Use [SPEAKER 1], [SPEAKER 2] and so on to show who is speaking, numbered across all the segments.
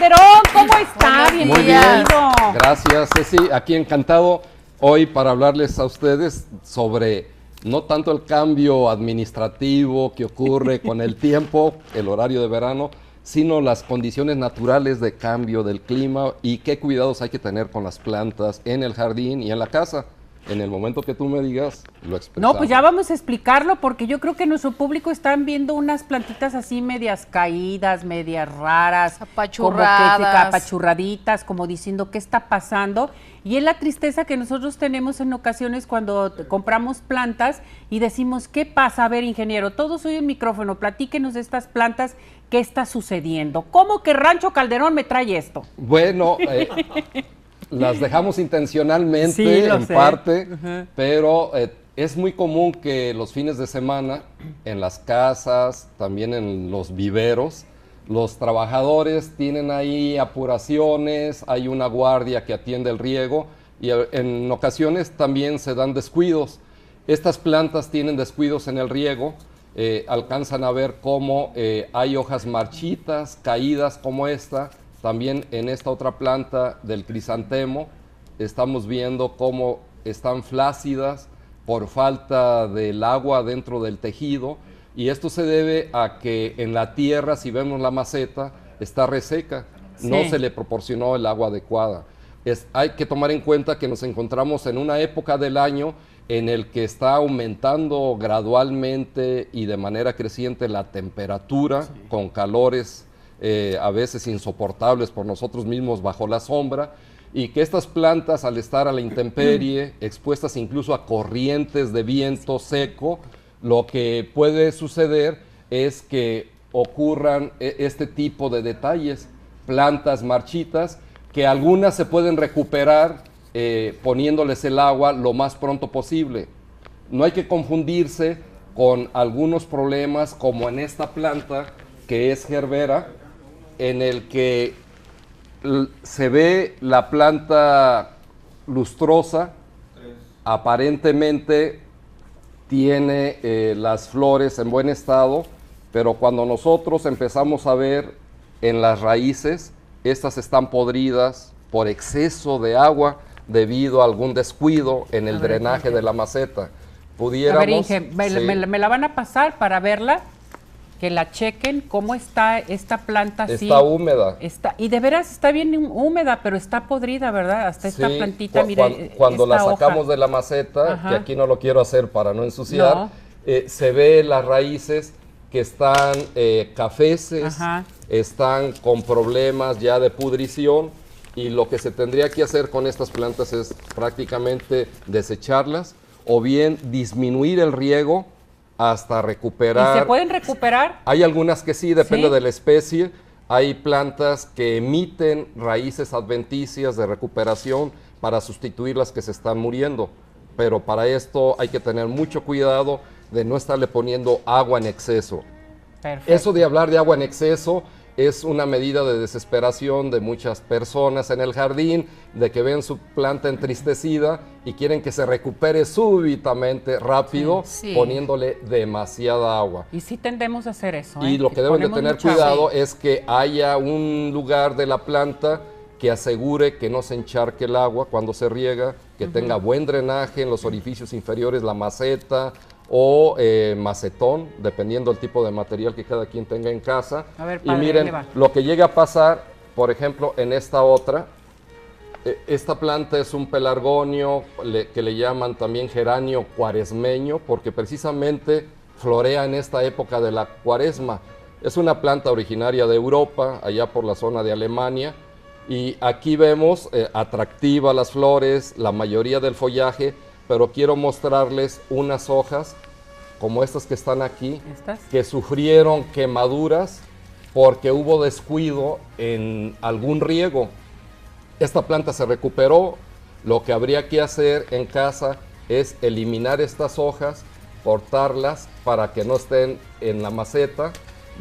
[SPEAKER 1] Calderón, ¿cómo está?
[SPEAKER 2] Muy bien, gracias Ceci, aquí encantado hoy para hablarles a ustedes sobre no tanto el cambio administrativo que ocurre con el tiempo, el horario de verano, sino las condiciones naturales de cambio del clima y qué cuidados hay que tener con las plantas en el jardín y en la casa. En el momento que tú me digas, lo expresamos.
[SPEAKER 1] No, pues ya vamos a explicarlo porque yo creo que nuestro público están viendo unas plantitas así medias caídas, medias raras,
[SPEAKER 3] apachurradas,
[SPEAKER 1] como que apachurraditas, como diciendo qué está pasando. Y es la tristeza que nosotros tenemos en ocasiones cuando compramos plantas y decimos, ¿qué pasa? A ver, ingeniero, todos oyen el micrófono, platíquenos de estas plantas, ¿qué está sucediendo? ¿Cómo que Rancho Calderón me trae esto?
[SPEAKER 2] Bueno, las dejamos intencionalmente,
[SPEAKER 1] sí,
[SPEAKER 2] en parte, pero es muy común que los fines de semana, en las casas, también en los viveros, los trabajadores tienen ahí apuraciones, hay una guardia que atiende el riego y en ocasiones también se dan descuidos. Estas plantas tienen descuidos en el riego, alcanzan a ver cómo hay hojas marchitas, caídas como esta. También en esta otra planta del crisantemo estamos viendo cómo están flácidas por falta del agua dentro del tejido y esto se debe a que en la tierra, si vemos la maceta, está reseca, sí. No se le proporcionó el agua adecuada. Hay que tomar en cuenta que nos encontramos en una época del año en el que está aumentando gradualmente y de manera creciente la temperatura, sí. Con calores a veces insoportables por nosotros mismos bajo la sombra, y que estas plantas al estar a la intemperie, expuestas incluso a corrientes de viento seco, lo que puede suceder es que ocurran este tipo de detalles, plantas marchitas, que algunas se pueden recuperar poniéndoles el agua lo más pronto posible. No hay que confundirse con algunos problemas como en esta planta que es gerbera, en el que se ve la planta lustrosa, aparentemente tiene las flores en buen estado, pero cuando nosotros empezamos a ver en las raíces, estas están podridas por exceso de agua debido a algún descuido en el drenaje de la maceta. Pudiéramos...
[SPEAKER 1] A ver, Inge, me la van a pasar para verla. Que la chequen, cómo está esta planta así.
[SPEAKER 2] Está húmeda.
[SPEAKER 1] Y de veras está bien húmeda, pero está podrida, ¿verdad? Hasta esta plantita, mire.
[SPEAKER 2] Cuando la sacamos de la maceta, que aquí no lo quiero hacer para no ensuciar, se ve las raíces que están cafeces, están con problemas ya de pudrición, y lo que se tendría que hacer con estas plantas es prácticamente desecharlas, o bien disminuir el riego, hasta recuperar.
[SPEAKER 1] ¿Y se pueden recuperar?
[SPEAKER 2] Hay algunas que sí, depende de la especie. Hay plantas que emiten raíces adventicias de recuperación para sustituir las que se están muriendo. Pero para esto hay que tener mucho cuidado de no estarle poniendo agua en exceso. Perfecto. Eso de hablar de agua en exceso es una medida de desesperación de muchas personas en el jardín, de que ven su planta entristecida y quieren que se recupere súbitamente, rápido, poniéndole demasiada agua.
[SPEAKER 1] Y sí tendemos a hacer eso.
[SPEAKER 2] Y lo que deben de tener cuidado es que haya un lugar de la planta que asegure que no se encharque el agua cuando se riega, que tenga buen drenaje en los orificios inferiores, la maceta, o macetón, dependiendo del tipo de material que cada quien tenga en casa.
[SPEAKER 1] A ver, padre,
[SPEAKER 2] y miren, lo que llega a pasar, por ejemplo, en esta otra, esta planta es un pelargonio que le llaman también geranio cuaresmeño, porque precisamente florea en esta época de la cuaresma. Es una planta originaria de Europa, allá por la zona de Alemania, y aquí vemos atractivas las flores, la mayoría del follaje, pero quiero mostrarles unas hojas como estas que están aquí, que sufrieron quemaduras porque hubo descuido en algún riego. Esta planta se recuperó. Lo que habría que hacer en casa es eliminar estas hojas, cortarlas para que no estén en la maceta,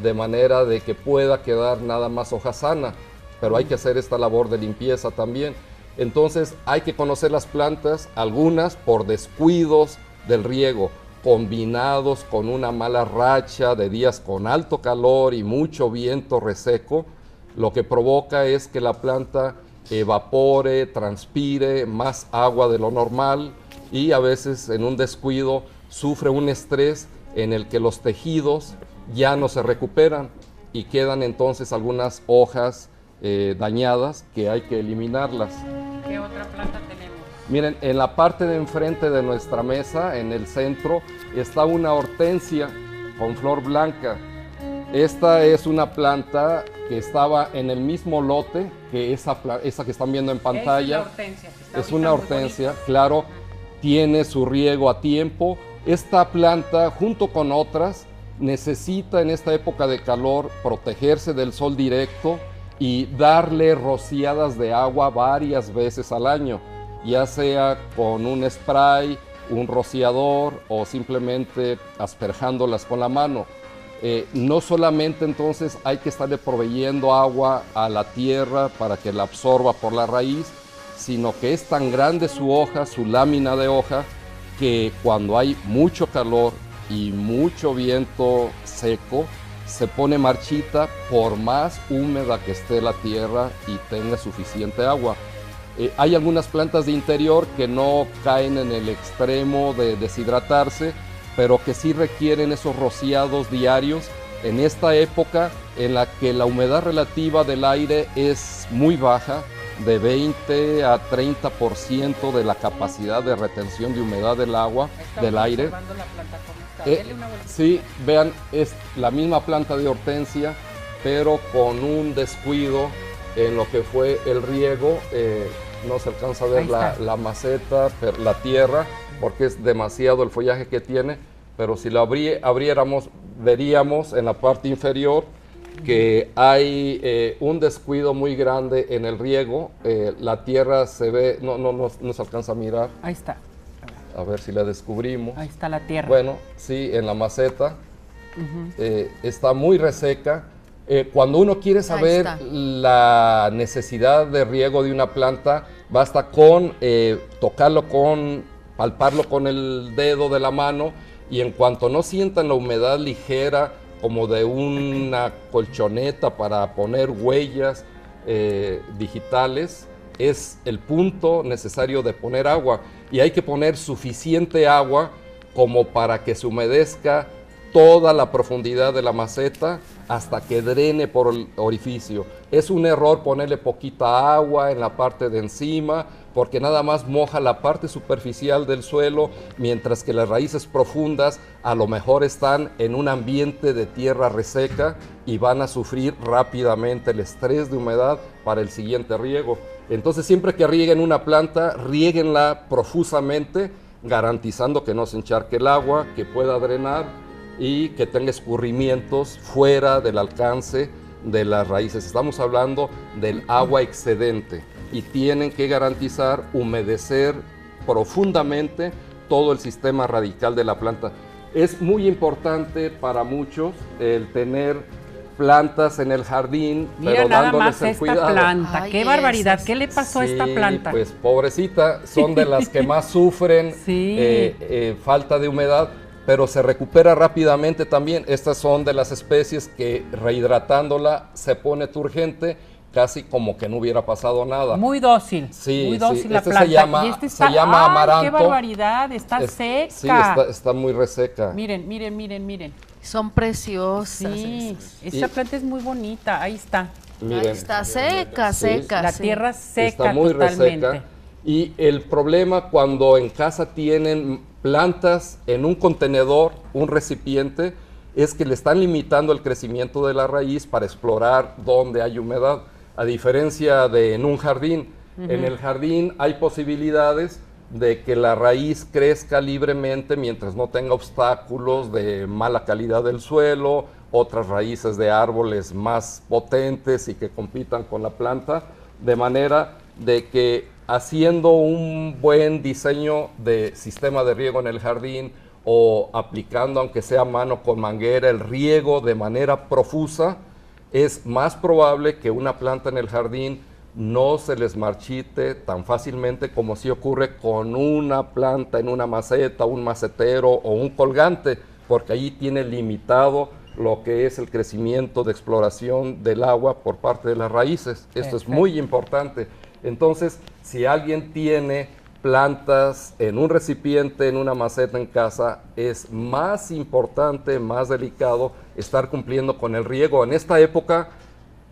[SPEAKER 2] de manera de que pueda quedar nada más hoja sana, pero hay que hacer esta labor de limpieza también. Entonces hay que conocer las plantas, algunas por descuidos del riego, combinados con una mala racha de días con alto calor y mucho viento reseco, lo que provoca es que la planta evapore, transpire más agua de lo normal y a veces en un descuido sufre un estrés en el que los tejidos ya no se recuperan y quedan entonces algunas hojas dañadas que hay que eliminarlas.
[SPEAKER 1] ¿Qué otra planta tenemos?
[SPEAKER 2] Miren, en la parte de enfrente de nuestra mesa, en el centro, está una hortensia con flor blanca. Esta es una planta que estaba en el mismo lote que esa que están viendo en pantalla. Es una hortensia, claro, tiene su riego a tiempo. Esta planta, junto con otras, necesita en esta época de calor protegerse del sol directo y darle rociadas de agua varias veces al año, ya sea con un spray, un rociador o simplemente asperjándolas con la mano. No solamente entonces hay que estarle proveyendo agua a la tierra para que la absorba por la raíz, sino que es tan grande su hoja, su lámina de hoja, que cuando hay mucho calor y mucho viento seco, se pone marchita por más húmeda que esté la tierra y tenga suficiente agua. Hay algunas plantas de interior que no caen en el extremo de deshidratarse, pero que sí requieren esos rociados diarios en esta época en la que la humedad relativa del aire es muy baja, de 20 a 30% de la capacidad de retención de humedad del agua, del aire.
[SPEAKER 1] La planta,
[SPEAKER 2] sí, vean, es la misma planta de hortensia, pero con un descuido en lo que fue el riego. No se alcanza a ver la maceta, la tierra, porque es demasiado el follaje que tiene, pero si lo abriéramos, veríamos en la parte inferior que hay un descuido muy grande en el riego. La tierra se ve, no se alcanza a mirar.
[SPEAKER 1] Ahí está.
[SPEAKER 2] A ver si la descubrimos.
[SPEAKER 1] Ahí está la tierra.
[SPEAKER 2] Bueno, sí, en la maceta. Está muy reseca. Cuando uno quiere saber la necesidad de riego de una planta, basta con tocarlo, palparlo con el dedo de la mano, y en cuanto no sientan la humedad ligera como de una colchoneta para poner huellas digitales, es el punto necesario de poner agua. Y hay que poner suficiente agua como para que se humedezca toda la profundidad de la maceta hasta que drene por el orificio. Es un error ponerle poquita agua en la parte de encima, porque nada más moja la parte superficial del suelo, mientras que las raíces profundas a lo mejor están en un ambiente de tierra reseca y van a sufrir rápidamente el estrés de humedad para el siguiente riego. Entonces, siempre que rieguen una planta, riéguenla profusamente, garantizando que no se encharque el agua, que pueda drenar y que tenga escurrimientos fuera del alcance de las raíces. Estamos hablando del agua excedente y tienen que garantizar humedecer profundamente todo el sistema radical de la planta. Es muy importante para muchos el tener plantas en el jardín,
[SPEAKER 1] mira,
[SPEAKER 2] pero
[SPEAKER 1] nada
[SPEAKER 2] dándoles
[SPEAKER 1] más
[SPEAKER 2] el
[SPEAKER 1] esta
[SPEAKER 2] cuidado.
[SPEAKER 1] planta, qué barbaridad, ¿qué le pasó a esta planta?
[SPEAKER 2] Pues pobrecita, son de las que más sufren falta de humedad, pero se recupera rápidamente también. Estas son de las especies que rehidratándola se pone turgente, casi como que no hubiera pasado nada.
[SPEAKER 1] Muy dócil,
[SPEAKER 2] sí,
[SPEAKER 1] muy dócil la
[SPEAKER 2] este
[SPEAKER 1] planta.
[SPEAKER 2] Se llama amaranto.
[SPEAKER 1] ¡Qué barbaridad! Está seca.
[SPEAKER 2] Sí, está muy reseca.
[SPEAKER 1] Miren, miren, miren, miren.
[SPEAKER 3] Son preciosas.
[SPEAKER 1] Sí, esta planta es muy bonita, ahí está.
[SPEAKER 2] Miren,
[SPEAKER 3] ahí está seca, seca.
[SPEAKER 1] La tierra seca
[SPEAKER 2] está muy
[SPEAKER 1] totalmente.
[SPEAKER 2] Reseca. Y el problema cuando en casa tienen plantas en un contenedor, un recipiente, es que le están limitando el crecimiento de la raíz para explorar dónde hay humedad. A diferencia de en un jardín, en el jardín hay posibilidades de que la raíz crezca libremente mientras no tenga obstáculos de mala calidad del suelo, otras raíces de árboles más potentes y que compitan con la planta, de manera de que haciendo un buen diseño de sistema de riego en el jardín o aplicando, aunque sea a mano con manguera, el riego de manera profusa, es más probable que una planta en el jardín no se les marchite tan fácilmente como si ocurre con una planta en una maceta, un macetero o un colgante, porque allí tiene limitado lo que es el crecimiento de exploración del agua por parte de las raíces. Esto es muy importante. Entonces, si alguien tiene plantas en un recipiente, en una maceta en casa, es más importante, más delicado estar cumpliendo con el riego. En esta época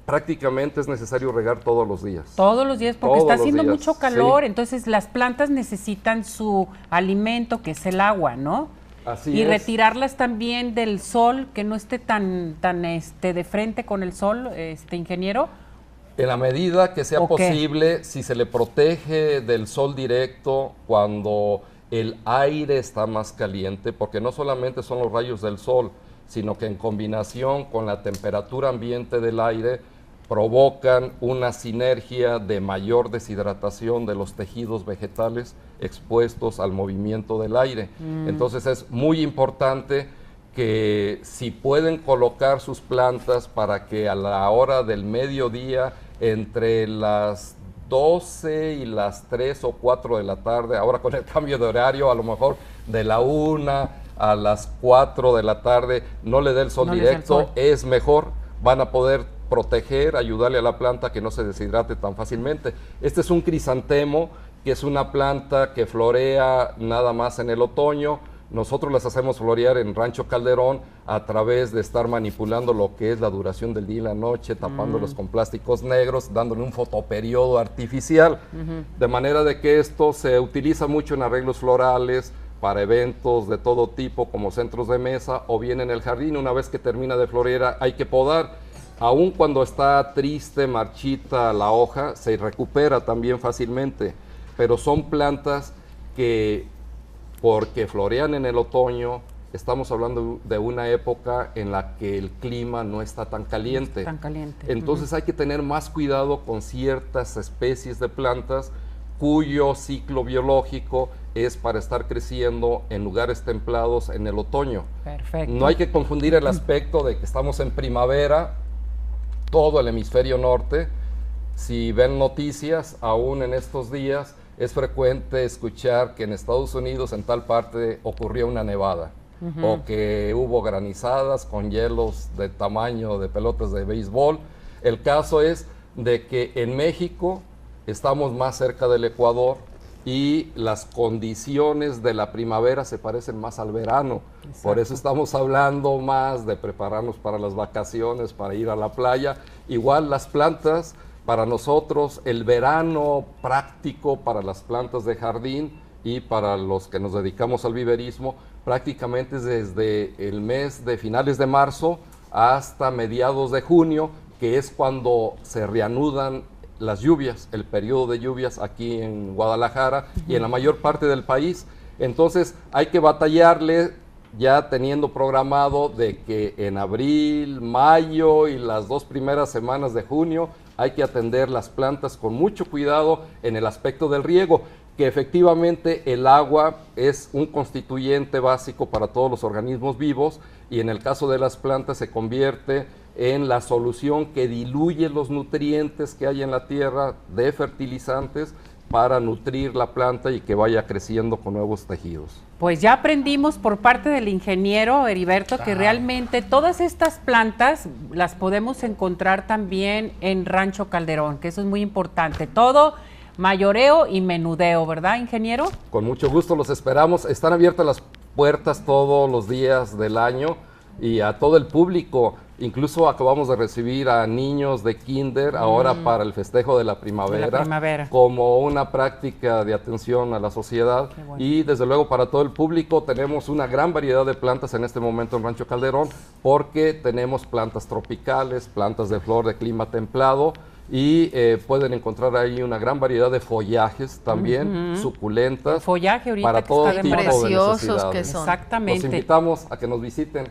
[SPEAKER 2] prácticamente es necesario regar todos los días.
[SPEAKER 1] Todos los días, porque
[SPEAKER 2] Todos
[SPEAKER 1] está
[SPEAKER 2] los
[SPEAKER 1] haciendo
[SPEAKER 2] días,
[SPEAKER 1] mucho calor,
[SPEAKER 2] sí.
[SPEAKER 1] entonces las plantas necesitan su alimento, que es el agua, ¿no?
[SPEAKER 2] Así
[SPEAKER 1] y
[SPEAKER 2] es.
[SPEAKER 1] retirarlas también del sol, que no esté tan de frente con el sol, ingeniero.
[SPEAKER 2] En la medida que sea posible, si se le protege del sol directo cuando el aire está más caliente, porque no solamente son los rayos del sol, sino que en combinación con la temperatura ambiente del aire provocan una sinergia de mayor deshidratación de los tejidos vegetales expuestos al movimiento del aire. Entonces es muy importante que si pueden colocar sus plantas para que a la hora del mediodía, entre las 12 y las 3 o 4 de la tarde, ahora con el cambio de horario, a lo mejor de la 1 a las 4 de la tarde, no le dé el sol directo, es mejor, van a poder proteger, ayudarle a la planta que no se deshidrate tan fácilmente. Este es un crisantemo, que es una planta que florea nada más en el otoño. Nosotros las hacemos florear en Rancho Calderón a través de estar manipulando lo que es la duración del día y la noche, tapándolos con plásticos negros, dándole un fotoperiodo artificial, de manera de que esto se utiliza mucho en arreglos florales, para eventos de todo tipo, como centros de mesa, o bien en el jardín. Una vez que termina de florear hay que podar. Aun cuando está triste, marchita la hoja, se recupera también fácilmente, pero son plantas que, porque florean en el otoño, estamos hablando de una época en la que el clima no está tan caliente. Entonces hay que tener más cuidado con ciertas especies de plantas cuyo ciclo biológico es para estar creciendo en lugares templados en el otoño.
[SPEAKER 1] Perfecto.
[SPEAKER 2] No hay que confundir el aspecto de que estamos en primavera, todo el hemisferio norte. Si ven noticias, aún en estos días, es frecuente escuchar que en Estados Unidos, en tal parte, ocurrió una nevada, o que hubo granizadas con hielos de tamaño de pelotas de béisbol. El caso es de que en México estamos más cerca del Ecuador y las condiciones de la primavera se parecen más al verano. Exacto. Por eso estamos hablando más de prepararnos para las vacaciones, para ir a la playa. Igual las plantas, para nosotros el verano práctico para las plantas de jardín y para los que nos dedicamos al viverismo, prácticamente es desde el mes de finales de marzo hasta mediados de junio, que es cuando se reanudan las lluvias, el periodo de lluvias aquí en Guadalajara y en la mayor parte del país. Entonces hay que batallarle, ya teniendo programado de que en abril, mayo y las 2 primeras semanas de junio hay que atender las plantas con mucho cuidado en el aspecto del riego, que efectivamente el agua es un constituyente básico para todos los organismos vivos, y en el caso de las plantas se convierte en la solución que diluye los nutrientes que hay en la tierra de fertilizantes para nutrir la planta y que vaya creciendo con nuevos tejidos.
[SPEAKER 1] Pues ya aprendimos por parte del ingeniero Heriberto que realmente todas estas plantas las podemos encontrar también en Rancho Calderón, que eso es muy importante. Todo mayoreo y menudeo, ¿verdad, ingeniero?
[SPEAKER 2] Con mucho gusto los esperamos. Están abiertas las puertas todos los días del año y a todo el público. Incluso acabamos de recibir a niños de kinder ahora para el festejo de la primavera, como una práctica de atención a la sociedad. Bueno. Y desde luego para todo el público tenemos una gran variedad de plantas en este momento en Rancho Calderón, porque tenemos plantas tropicales, plantas de flor de clima templado, y pueden encontrar ahí una gran variedad de follajes también, suculentas.
[SPEAKER 1] El follaje ahorita
[SPEAKER 2] para todo tipo de
[SPEAKER 3] preciosos que son.
[SPEAKER 1] Exactamente.
[SPEAKER 2] Los invitamos a que nos visiten.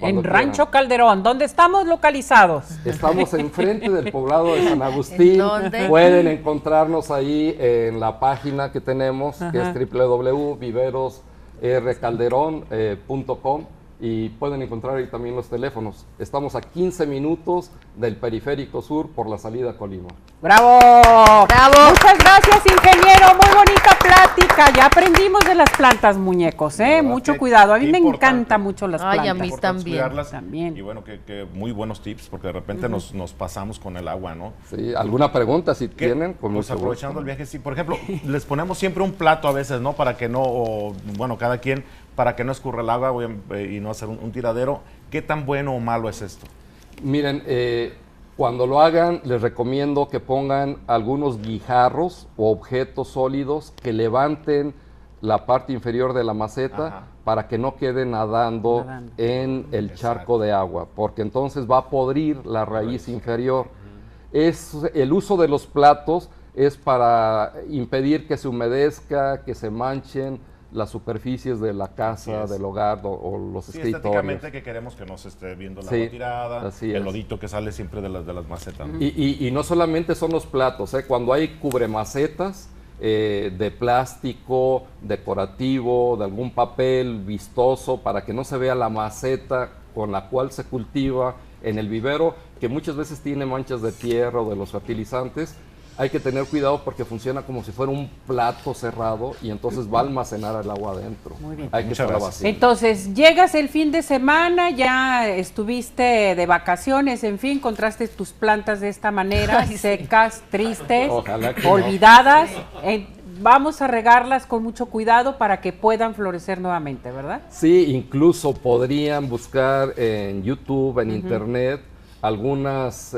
[SPEAKER 1] En Rancho Calderón, ¿dónde estamos localizados?
[SPEAKER 2] Estamos enfrente del poblado de San Agustín. Pueden encontrarnos ahí en la página que tenemos, que es www.viverosrcalderon.com, y pueden encontrar ahí también los teléfonos. Estamos a 15 minutos del Periférico Sur por la salida a Colima.
[SPEAKER 1] ¡Bravo!
[SPEAKER 3] ¡Bravo!
[SPEAKER 1] Muchas gracias, ingeniero. Muy bonita plática. Ya aprendimos de las plantas, muñecos, ¿eh? Mucho cuidado. A mí me encantan mucho las plantas.
[SPEAKER 3] Ay, a mí también.
[SPEAKER 1] También.
[SPEAKER 4] Y bueno, que muy buenos tips, porque de repente nos pasamos con el agua, ¿no?
[SPEAKER 2] Sí, ¿alguna pregunta si tienen? Con
[SPEAKER 4] Pues
[SPEAKER 2] mucho
[SPEAKER 4] aprovechando
[SPEAKER 2] gusto.
[SPEAKER 4] el viaje, sí, por ejemplo, les ponemos siempre un plato a veces, ¿no? Para que no, bueno, cada quien, para que no escurra el agua y no hacer un tiradero. ¿Qué tan bueno o malo es esto?
[SPEAKER 2] Miren, cuando lo hagan, les recomiendo que pongan algunos guijarros o objetos sólidos que levanten la parte inferior de la maceta.
[SPEAKER 4] Ajá.
[SPEAKER 2] Para que no quede nadando en el charco de agua, porque entonces va a podrir la raíz inferior. El uso de los platos es para impedir que se humedezca, que se manchen las superficies de la casa, del hogar o los
[SPEAKER 4] Sí,
[SPEAKER 2] escritorios.
[SPEAKER 4] estéticamente que queremos que no se esté viendo la
[SPEAKER 2] Sí,
[SPEAKER 4] agua tirada,
[SPEAKER 2] así
[SPEAKER 4] el
[SPEAKER 2] es.
[SPEAKER 4] lodito que sale siempre de las macetas, ¿no?
[SPEAKER 2] Y no solamente son los platos, cuando hay cubremacetas de plástico, decorativo, de algún papel vistoso, para que no se vea la maceta con la cual se cultiva en el vivero, que muchas veces tiene manchas de tierra o de los fertilizantes, hay que tener cuidado porque funciona como si fuera un plato cerrado y entonces va a almacenar el agua adentro.
[SPEAKER 1] Muy bien.
[SPEAKER 2] Hay que
[SPEAKER 4] Muchas
[SPEAKER 2] estarla
[SPEAKER 4] gracias.
[SPEAKER 2] vaciando.
[SPEAKER 1] Entonces, llegas el fin de semana, ya estuviste de vacaciones, en fin, encontraste tus plantas de esta manera,
[SPEAKER 3] Ay, sí.
[SPEAKER 1] secas, tristes,
[SPEAKER 2] Ojalá que no.
[SPEAKER 1] olvidadas. Vamos a regarlas con mucho cuidado para que puedan florecer nuevamente, ¿verdad?
[SPEAKER 2] Sí, incluso podrían buscar en YouTube, en Internet, algunas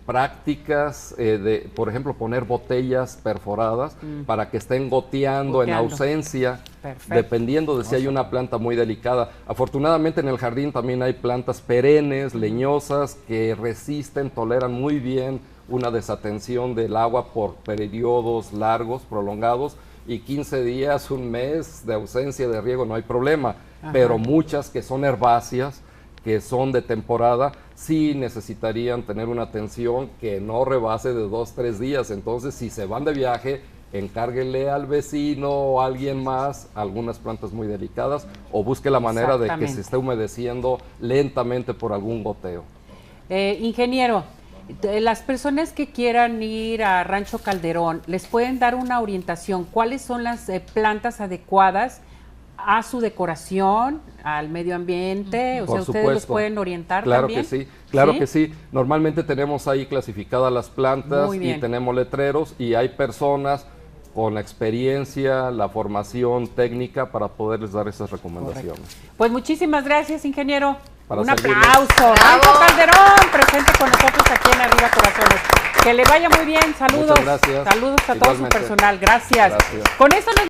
[SPEAKER 2] prácticas de, por ejemplo, poner botellas perforadas para que estén goteando en
[SPEAKER 1] Goteando.
[SPEAKER 2] ausencia,
[SPEAKER 1] Perfecto.
[SPEAKER 2] dependiendo de si hay una planta muy delicada. Afortunadamente en el jardín también hay plantas perennes, leñosas, que resisten, toleran muy bien una desatención del agua por periodos largos, prolongados, y 15 días, un mes de ausencia de riego no hay problema, pero muchas que son herbáceas, que son de temporada, sí necesitarían tener una atención que no rebase de 2-3 días. Entonces, si se van de viaje, encárguenle al vecino o a alguien más algunas plantas muy delicadas, o busque la manera de que
[SPEAKER 1] Exactamente.
[SPEAKER 2] se esté humedeciendo lentamente por algún goteo.
[SPEAKER 1] Ingeniero, las personas que quieran ir a Rancho Calderón, ¿les pueden dar una orientación? ¿Cuáles son las plantas adecuadas a su decoración, al medio ambiente? O sea,
[SPEAKER 2] Por
[SPEAKER 1] ¿ustedes los
[SPEAKER 2] supuesto.
[SPEAKER 1] pueden orientar
[SPEAKER 2] Claro
[SPEAKER 1] también?
[SPEAKER 2] que sí, claro
[SPEAKER 1] ¿Sí?
[SPEAKER 2] que sí. Normalmente tenemos ahí clasificadas las plantas
[SPEAKER 1] Muy bien.
[SPEAKER 2] y tenemos letreros, y hay personas con la experiencia, la formación técnica para poderles dar esas recomendaciones.
[SPEAKER 1] Pues muchísimas gracias, ingeniero.
[SPEAKER 2] Para
[SPEAKER 1] Un
[SPEAKER 2] servirles.
[SPEAKER 1] aplauso. Rancho Calderón, presente con nosotros aquí en Arriba Corazones. Que le vaya muy bien. Saludos.
[SPEAKER 2] Muchas gracias.
[SPEAKER 1] Saludos a todo su
[SPEAKER 2] Igualmente.
[SPEAKER 1] personal. Gracias.
[SPEAKER 2] Gracias.
[SPEAKER 1] Con esto nos